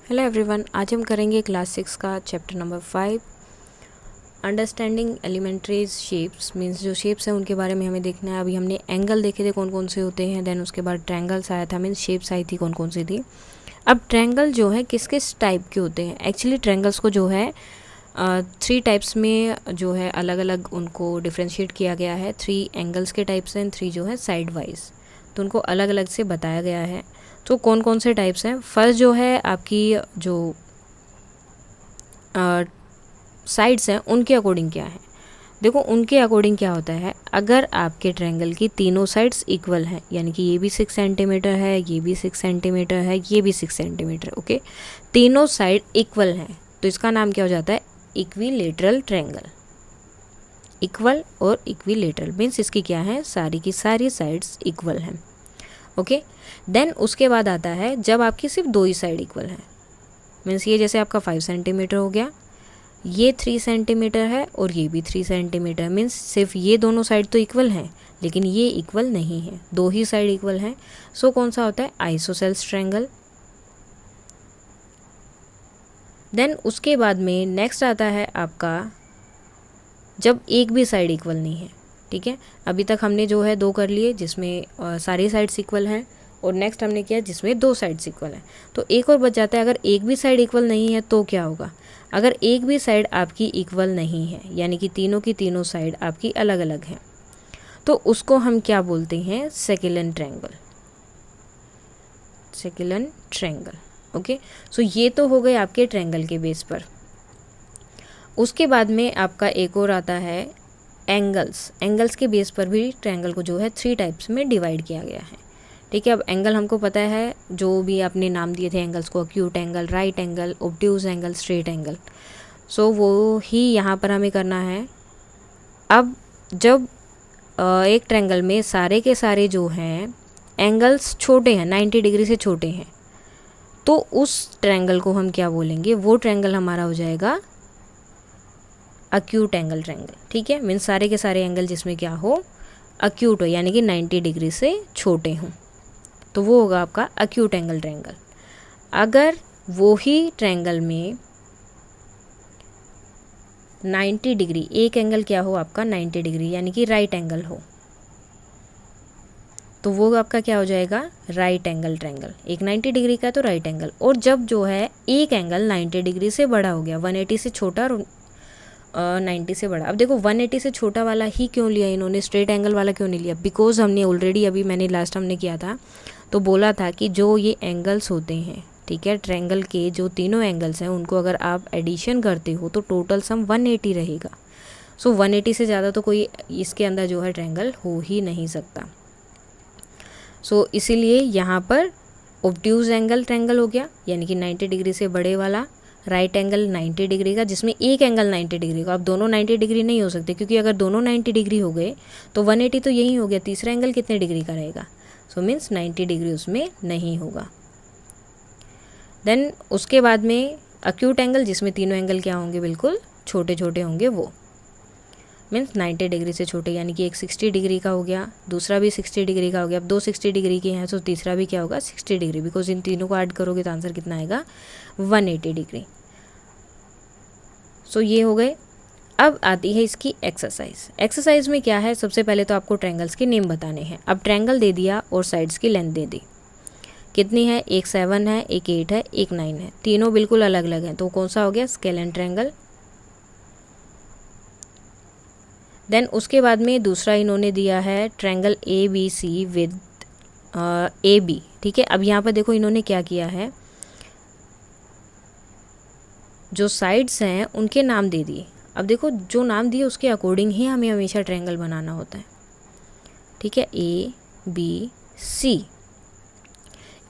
Hello everyone, आज हम करेंगे क्लास 6 का chapter number 5 understanding elementary shapes. Means जो शेप्स हैं उनके बारे में हमें देखना है। अभी हमने एंगल देखे थे कौन कौन से होते हैं, देन उसके बाद ट्रायंगल्स आया था, मींस शेप्स आई थी कौन कौन सी थी। अब ट्रायंगल जो है किस किस टाइप के होते हैं। एक्चुअली ट्रायंगल्स को जो है 3 टाइप्स में जो है अलग अलग उनको डिफ्रेंशिएट किया गया है। 3 एंगल्स के टाइप्स हैं, 3 जो है साइड वाइज, तो उनको अलग अलग से बताया गया है। तो कौन कौन से टाइप्स हैं। फर्स्ट जो है आपकी जो साइड्स हैं उनके अकॉर्डिंग क्या है। देखो उनके अकॉर्डिंग क्या होता है, अगर आपके ट्रायंगल की तीनों साइड्स इक्वल हैं, यानी कि ये भी 6 सेंटीमीटर है, ये भी 6 सेंटीमीटर है, ये भी 6 सेंटीमीटर, ओके, तीनों साइड इक्वल हैं, तो इसका नाम क्या हो जाता है, इक्विलेटरल ट्रायंगल। इक्वल और इक्विलेटरल मीन्स इसकी क्या है, सारी की सारी साइड्स इक्वल हैं, ओके। देन उसके बाद आता है जब आपकी सिर्फ 2 ही साइड इक्वल हैं, मीन्स ये जैसे आपका 5 सेंटीमीटर हो गया, ये 3 सेंटीमीटर है और ये भी 3 सेंटीमीटर, मीन्स सिर्फ ये दोनों साइड तो इक्वल हैं लेकिन ये इक्वल नहीं है, 2 ही साइड इक्वल हैं। सो कौन सा होता है, आइसोसेल्स ट्रायंगल। देन उसके बाद में नेक्स्ट आता है आपका जब एक भी साइड इक्वल नहीं है, ठीक है। अभी तक हमने जो है 2 कर लिए जिसमें सारी साइड्स इक्वल हैं, और नेक्स्ट हमने किया जिसमें 2 साइड्स इक्वल हैं। तो एक और बच जाता है, अगर एक भी साइड इक्वल नहीं है तो क्या होगा। अगर एक भी साइड आपकी इक्वल नहीं है, यानी कि तीनों की तीनों साइड आपकी अलग अलग हैं, तो उसको हम क्या बोलते हैं, scalene triangle. Scalene triangle, okay. So ये तो हो गए आपके ट्रायंगल के बेस पर। उसके बाद में आपका एक और आता है एंगल्स। एंगल्स के बेस पर भी ट्रायंगल को जो है 3 टाइप्स में डिवाइड किया गया है, ठीक है। अब एंगल हमको पता है, जो भी आपने नाम दिए थे एंगल्स को, acute angle, right angle, obtuse angle, straight angle, so वो ही यहाँ पर हमें करना है। अब जब एक ट्रायंगल में सारे के सारे जो हैं एंगल्स छोटे हैं, 90 डिग्री से छोटे हैं, तो उस ट्रायंगल को हम क्या बोलेंगे, वो ट्रायंगल हमारा हो जाएगा अक्यूट एंगल ट्रायंगल, ठीक है। मीन्स सारे के सारे एंगल जिसमें क्या हो, अक्यूट हो, यानी कि 90 डिग्री से छोटे हों, तो वो होगा आपका अक्यूट एंगल ट्रायंगल। अगर वो ही ट्रायंगल में 90 डिग्री, एक एंगल क्या हो आपका 90 डिग्री, यानी कि राइट एंगल हो, तो वो आपका क्या हो जाएगा, राइट एंगल ट्रायंगल। एक 90 डिग्री का तो राइट एंगल। और जब जो है एक एंगल 90 डिग्री से बड़ा हो गया, 180 से छोटा और 90 से बड़ा। अब देखो 180 से छोटा वाला ही क्यों लिया इन्होंने, स्ट्रेट एंगल वाला क्यों नहीं लिया, बिकॉज हमने ऑलरेडी अभी मैंने लास्ट हमने किया था तो बोला था कि जो ये एंगल्स होते हैं, ठीक है, ट्रायंगल के जो तीनों एंगल्स हैं उनको अगर आप एडिशन करते हो तो टोटल सम 180 रहेगा। सो 180 से ज़्यादा तो कोई इसके अंदर जो है ट्रायंगल हो ही नहीं सकता। सो इसीलिए यहाँ पर ऑब्ट्यूज एंगल ट्रायंगल हो गया, यानी कि 90 डिग्री से बड़े वाला, राइट एंगल 90 डिग्री का जिसमें एक एंगल 90 डिग्री का। अब दोनों 90 डिग्री नहीं हो सकते, क्योंकि अगर दोनों 90 डिग्री हो गए तो 180 तो यही हो गया, तीसरा एंगल कितने डिग्री का रहेगा, सो मीन्स 90 डिग्री उसमें नहीं होगा। देन उसके बाद में अक्यूट एंगल जिसमें तीनों एंगल क्या होंगे, बिल्कुल छोटे छोटे होंगे, वो मीन्स 90 डिग्री से छोटे, यानी कि एक 60 डिग्री का हो गया, दूसरा भी 60 डिग्री का हो गया। अब 2 60 डिग्री के हैं तो तीसरा भी क्या होगा 60 डिग्री, बिकॉज इन तीनों को ऐड करोगे तो आंसर कितना आएगा 180 डिग्री। सो ये हो गए। अब आती है इसकी एक्सरसाइज। एक्सरसाइज में क्या है, सबसे पहले तो आपको ट्रायंगल्स के नेम बताने हैं। अब ट्रायंगल दे दिया और साइड्स की लेंथ दे दी, कितनी है, एक 7 है, एक 8 है, एक 9 है, तीनों बिल्कुल अलग अलग हैं, तो कौन सा हो गया, स्केलेन ट्रायंगल। देन उसके बाद में दूसरा इन्होंने दिया है ट्रायंगल ABC विद AB, ठीक है। अब यहाँ पर देखो इन्होंने क्या किया है, जो साइड्स हैं उनके नाम दे दिए। अब देखो जो नाम दिए उसके अकॉर्डिंग ही हमें हमेशा ट्रायंगल बनाना होता है, ठीक है। ABC,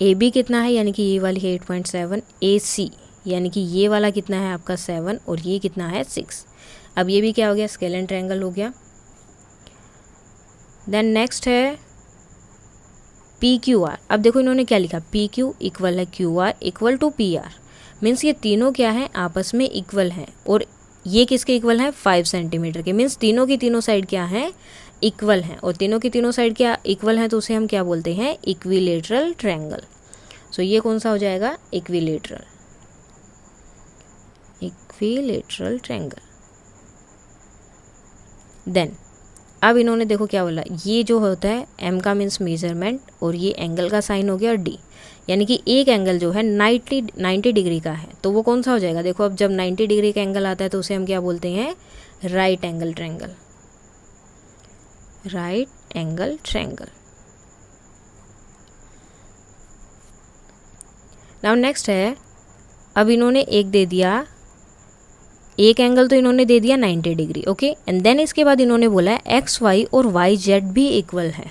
AB कितना है, यानी कि ये वाली है 8.7, AC यानी कि ये वाला कितना है आपका 7, और ये कितना है 6। अब ये भी क्या हो गया, स्केलेन ट्रायंगल हो गया। देन नेक्स्ट है PQR। अब देखो इन्होंने क्या लिखा, PQ इक्वल है QR equal to PR, means ये तीनों क्या है, आपस में इक्वल हैं, और ये किसके इक्वल हैं, 5 सेंटीमीटर के। मीन्स तीनों की तीनों साइड क्या हैं, इक्वल हैं, और तीनों की तीनों साइड क्या इक्वल हैं, तो उसे हम क्या बोलते हैं, इक्विलेटरल ट्रायंगल। सो ये कौन सा हो जाएगा, इक्विलेटरल। Equilateral triangle. देन अब इन्होंने देखो क्या बोला, ये जो होता है एम का मीन्स मेजरमेंट और ये एंगल का साइन हो गया डी, यानी कि एक एंगल जो है 90 डिग्री का है तो वो कौन सा हो जाएगा। देखो अब जब 90 डिग्री का एंगल आता है तो उसे हम क्या बोलते हैं, right angle triangle, right angle triangle. Now next है, अब इन्होंने एक दे दिया, एक एंगल तो इन्होंने दे दिया 90 डिग्री, ओके। एंड देन इसके बाद इन्होंने बोला है एक्स वाई और वाई जेड भी इक्वल है।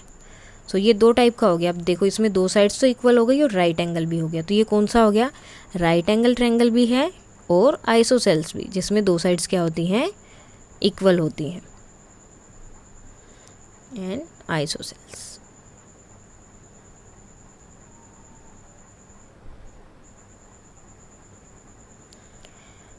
सो ये दो टाइप का हो गया। अब देखो इसमें दो साइड्स तो इक्वल हो गई और राइट एंगल भी हो गया, तो ये कौन सा हो गया, राइट एंगल ट्रायंगल भी है और आइसोसेल्स भी, जिसमें दो साइड्स क्या होती हैं, इक्वल होती हैं, एंड आइसोसेल्स।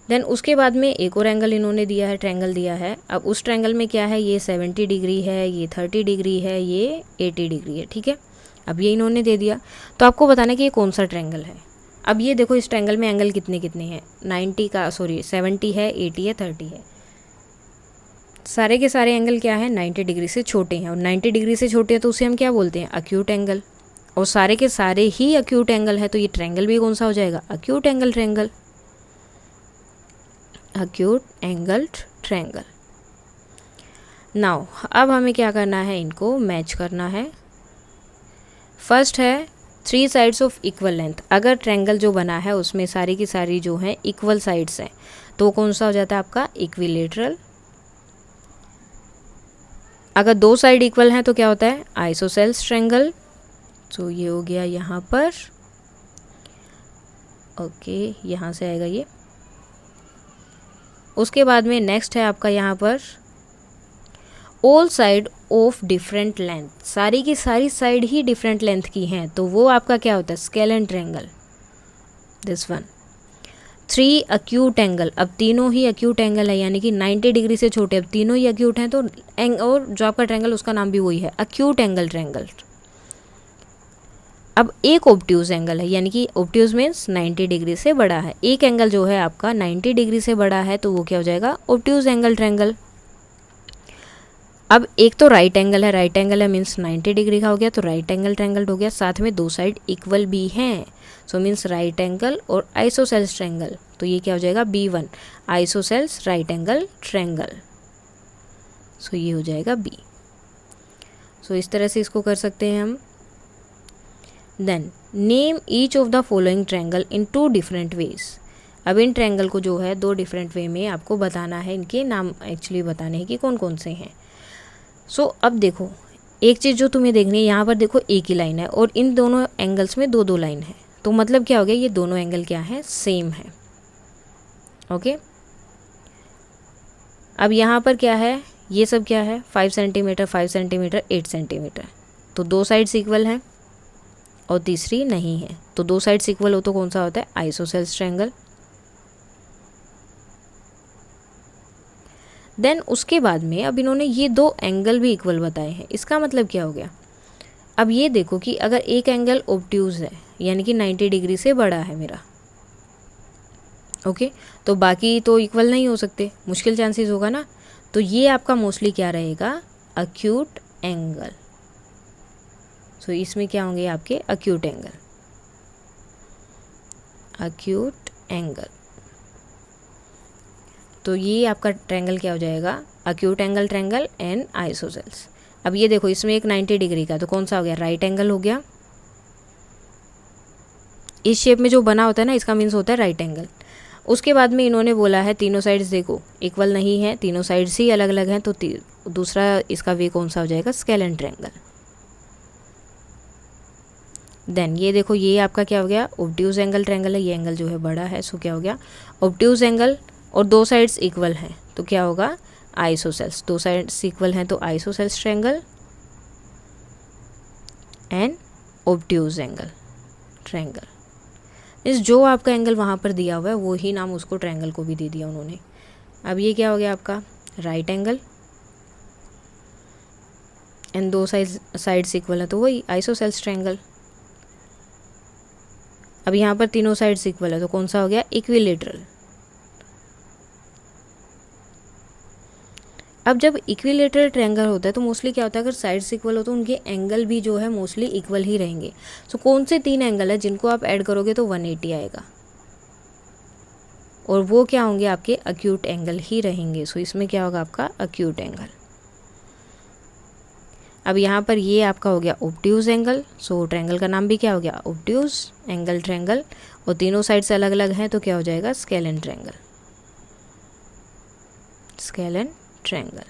देन उसके बाद में एक और एंगल इन्होंने दिया है, ट्रायंगल दिया है। अब उस ट्रायंगल में क्या है, ये 70 डिग्री है, ये 30 डिग्री है, ये 80 डिग्री है, ठीक है। अब ये इन्होंने दे दिया, तो आपको बताना है कि ये कौन सा ट्रायंगल है। अब ये देखो इस ट्रायंगल में एंगल कितने कितने हैं, 70 है, 80 है, 30 है। सारे के सारे एंगल क्या है, 90 डिग्री से छोटे हैं, और 90 डिग्री से छोटे हैं तो उसे हम क्या बोलते हैं, अक्यूट एंगल। और सारे के सारे ही अक्यूट एंगल है तो ये ट्रायंगल भी कौन सा हो जाएगा, acute angle triangle, acute angled triangle. Now अब हमें क्या करना है, इनको मैच करना है। फर्स्ट है 3 साइड्स ऑफ इक्वल लेंथ। अगर ट्रायंगल जो बना है उसमें सारी की सारी जो है इक्वल साइड्स हैं तो कौन सा हो जाता है आपका, इक्विलेटरल। अगर दो साइड इक्वल हैं तो क्या होता है, आइसोसेल्स ट्रायंगल। तो ये हो गया यहाँ पर, ओके, यहाँ से आएगा ये। उसके बाद में नेक्स्ट है आपका यहाँ पर all side of different length, सारी की सारी साइड ही डिफरेंट लेंथ की हैं तो वो आपका क्या होता है, scalene triangle, this one. 3 acute angle, अब तीनों ही अक्यूट एंगल है, यानी कि 90 डिग्री से छोटे, अब तीनों ही अक्यूट हैं तो और जो आपका ट्रायंगल उसका नाम भी वही है, अक्यूट एंगल ट्रायंगल। अब एक ऑब्ट्यूज एंगल है, यानी कि ऑब्ट्यूज मीन्स 90 डिग्री से बड़ा है, एक एंगल जो है आपका 90 डिग्री से बड़ा है तो वो क्या हो जाएगा, ऑब्ट्यूज एंगल ट्रायंगल। अब एक तो राइट एंगल है, राइट एंगल है मीन्स 90 डिग्री का हो गया तो राइट एंगल ट्रायंगल हो गया, साथ में दो साइड इक्वल भी हैं सो मीन्स राइट एंगल और आइसोसेल्स ट्रायंगल, तो ये क्या हो जाएगा, B1 isosceles right angle triangle. So ये हो जाएगा B। सो इस तरह से इसको कर सकते हैं हम। Then name each of the following triangle in 2 different ways. अब इन ट्रायंगल को जो है 2 डिफरेंट वे में आपको बताना है, इनके नाम एक्चुअली बताने हैं कि कौन कौन से हैं। सो अब देखो एक चीज़ जो तुम्हें देखनी है, यहाँ पर देखो एक ही लाइन है और इन दोनों एंगल्स में 2-2 लाइन है, तो मतलब क्या हो गया, ये दोनों एंगल क्या है, सेम है, ओके। अब यहाँ पर क्या है, ये सब क्या है, 5 सेंटीमीटर 5 सेंटीमीटर 8 सेंटीमीटर, तो दो साइड्स इक्वल हैं और तीसरी नहीं है, तो दो साइड्स इक्वल हो तो कौन सा होता है, आइसोसेल्स ट्रायंगल। देन उसके बाद में अब इन्होंने ये 2 एंगल भी इक्वल बताए हैं, इसका मतलब क्या हो गया, अब ये देखो कि अगर एक एंगल ऑब्ट्यूज है यानी कि 90 डिग्री से बड़ा है मेरा, ओके, तो बाकी तो इक्वल नहीं हो सकते, मुश्किल चांसेस होगा ना, तो ये आपका मोस्टली क्या रहेगा, अक्यूट एंगल। सो इसमें क्या होंगे आपके अक्यूट एंगल, अक्यूट एंगल। तो ये आपका ट्रायंगल क्या हो जाएगा, acute angle triangle and isosceles. अब ये देखो इसमें एक 90 डिग्री का, तो कौन सा हो गया, राइट एंगल हो गया। इस शेप में जो बना होता है ना, इसका मीन्स होता है राइट एंगल। उसके बाद में इन्होंने बोला है तीनों साइड्स देखो इक्वल नहीं है, तीनों साइड्स ही अलग अलग हैं, तो दूसरा इसका वे कौन सा हो जाएगा, स्केलेन ट्रायंगल। देन ये देखो ये आपका क्या हो गया, ऑब्ट्यूज एंगल ट्रायंगल है, ये एंगल जो है बड़ा है, सो क्या हो गया, ऑब्ट्यूज एंगल और दो साइड्स इक्वल हैं तो क्या होगा, आइसोसेल्स, दो साइड्स इक्वल हैं तो isosceles triangle and obtuse angle triangle. इस जो आपका एंगल वहाँ पर दिया हुआ है वो ही नाम उसको ट्रायंगल को भी दे दिया उन्होंने। अब ये क्या हो गया आपका, राइट एंगल एंड दो साइड्स इक्वल है तो वही आइसोसेल्स ट्रायंगल। अब यहाँ पर तीनों साइड्स इक्वल है तो कौन सा हो गया, इक्विलेटरल, अब जब इक्विलेटरल ट्रायंगल होता है तो मोस्टली क्या होता है, अगर साइड्स इक्वल हो तो उनके एंगल भी जो है मोस्टली इक्वल ही रहेंगे। सो कौन से 3 एंगल है जिनको आप ऐड करोगे तो 180 आएगा, और वो क्या होंगे, आपके अक्यूट एंगल ही रहेंगे। सो इसमें क्या होगा, आपका अक्यूट एंगल। अब यहाँ पर ये आपका हो गया ऑब्ट्यूज एंगल। सो ट्रायंगल का नाम भी क्या हो गया, ऑब्ट्यूज एंगल ट्रायंगल, और तीनों साइड से अलग अलग हैं तो क्या हो जाएगा, scalene triangle, scalene triangle.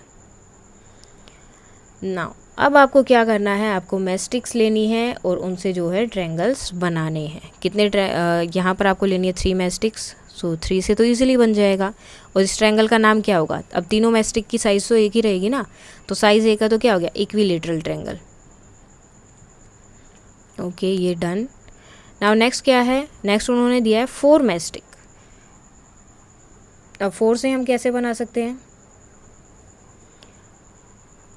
Now अब आपको क्या करना है, आपको मैस्टिक्स लेनी है और उनसे जो है ट्रायंगल्स बनाने हैं। कितने यहाँ पर आपको लेनी है 3 मैस्टिक्स। सो 3 से तो इजीली बन जाएगा। और इस ट्रायंगल का नाम क्या होगा, अब तीनों मैस्टिक की साइज़ तो एक ही रहेगी ना, तो साइज़ एक का तो क्या हो गया, इक्विलेटरल ट्रायंगल। ओके, ये डन। नाउ नेक्स्ट क्या है, नेक्स्ट उन्होंने दिया है 4 मैस्टिक। अब 4 से हम कैसे बना सकते हैं,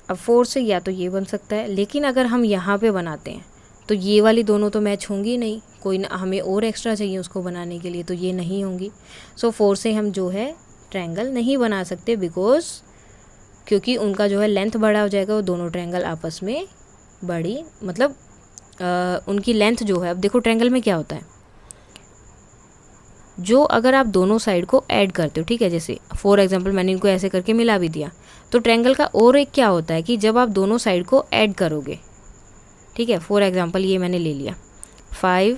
अब 4 से या तो ये बन सकता है, लेकिन अगर हम यहाँ पे बनाते हैं तो ये वाली दोनों तो मैच होंगी नहीं, कोई ना, हमें और एक्स्ट्रा चाहिए उसको बनाने के लिए, तो ये नहीं होंगी। सो 4 से हम जो है ट्रायंगल नहीं बना सकते, बिकॉज क्योंकि उनका जो है लेंथ बड़ा हो जाएगा, वो दोनों ट्रायंगल आपस में बड़ी, मतलब उनकी लेंथ जो है, अब देखो ट्रायंगल में क्या होता है, जो अगर आप दोनों साइड को ऐड करते हो, ठीक है, जैसे फॉर एग्जांपल मैंने इनको ऐसे करके मिला भी दिया, तो ट्रायंगल का और एक क्या होता है कि जब आप दोनों साइड को ऐड करोगे, ठीक है, फॉर एग्जांपल ये मैंने ले लिया 5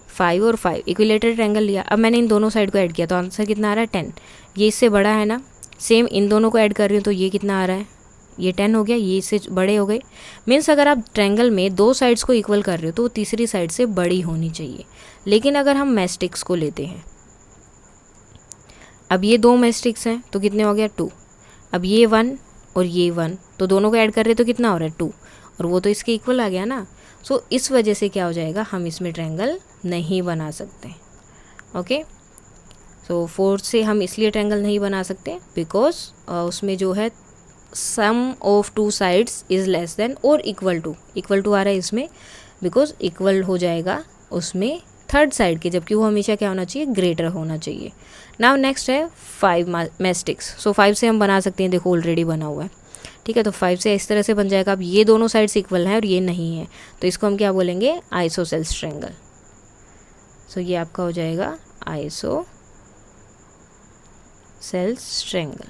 5 और 5 इक्विलेटरल ट्रायंगल लिया, अब मैंने इन दोनों साइड को ऐड किया तो आंसर कितना आ रहा है 10। ये इससे बड़ा है ना, सेम इन दोनों को ऐड कर रही हूँ तो ये कितना आ रहा है, ये 10 हो गया, ये इससे बड़े हो गए। मीन्स अगर आप ट्रायंगल में 2 साइड्स को इक्वल कर रहे हो तो वो तीसरी साइड से बड़ी होनी चाहिए। लेकिन अगर हम मैस्टिक्स को लेते हैं, अब ये 2 मैस्टिक्स हैं तो कितने हो गया 2, अब ये 1 और ये 1, तो दोनों को ऐड कर रहे हैं तो कितना हो रहा है 2, और वो तो इसके इक्वल आ गया ना। सो इस वजह से क्या हो जाएगा, हम इसमें ट्रायंगल नहीं बना सकते। ओके, सो 4 से हम इसलिए ट्रायंगल नहीं बना सकते बिकॉज उसमें जो है sum of 2 sides is less than और इक्वल टू आ रहा है इसमें, बिकॉज इक्वल हो जाएगा उसमें थर्ड साइड के, जबकि वो हमेशा क्या होना चाहिए, ग्रेटर होना चाहिए। नाउ नेक्स्ट है 5 मैस्टिक्स। सो 5 से हम बना सकते हैं, देखो ऑलरेडी बना हुआ है, ठीक है, तो 5 से इस तरह से बन जाएगा। अब ये दोनों साइड्स इक्वल हैं और ये नहीं है, तो इसको हम क्या बोलेंगे, आइसोसेल्स ट्रायंगल। सो ये आपका हो जाएगा आइसोसेल्स ट्रायंगल।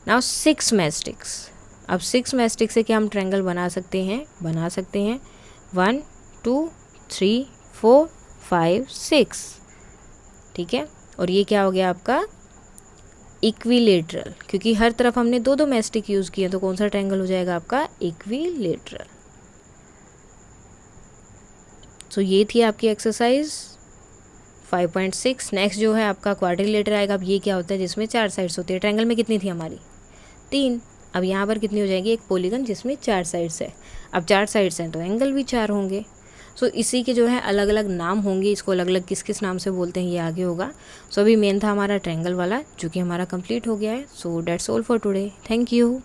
नाउ 6 मैस्टिक्स। अब 6 मैस्टिक से क्या हम ट्रायंगल बना सकते हैं 1 2 3 4 5 6, ठीक है, और ये क्या हो गया आपका इक्विलेटरल, क्योंकि हर तरफ हमने 2 मैस्टिक यूज़ किए, तो कौन सा ट्रायंगल हो जाएगा आपका, इक्विलेटरल। सो ये थी आपकी एक्सरसाइज 5.6। नेक्स्ट जो है आपका क्वाड्रिलेटर आएगा। अब ये क्या होता है, जिसमें 4 साइड्स होती है। ट्रायंगल में कितनी थी हमारी 3, अब यहाँ पर कितनी हो जाएगी, एक पॉलीगन जिसमें 4 साइड्स है। अब 4 साइड्स हैं तो एंगल भी 4 होंगे। सो इसी के जो है अलग अलग नाम होंगे, इसको अलग अलग किस किस नाम से बोलते हैं ये आगे होगा। सो अभी मेन था हमारा ट्रायंगल वाला, जो कि हमारा कंप्लीट हो गया है। So that's all for today, thank you.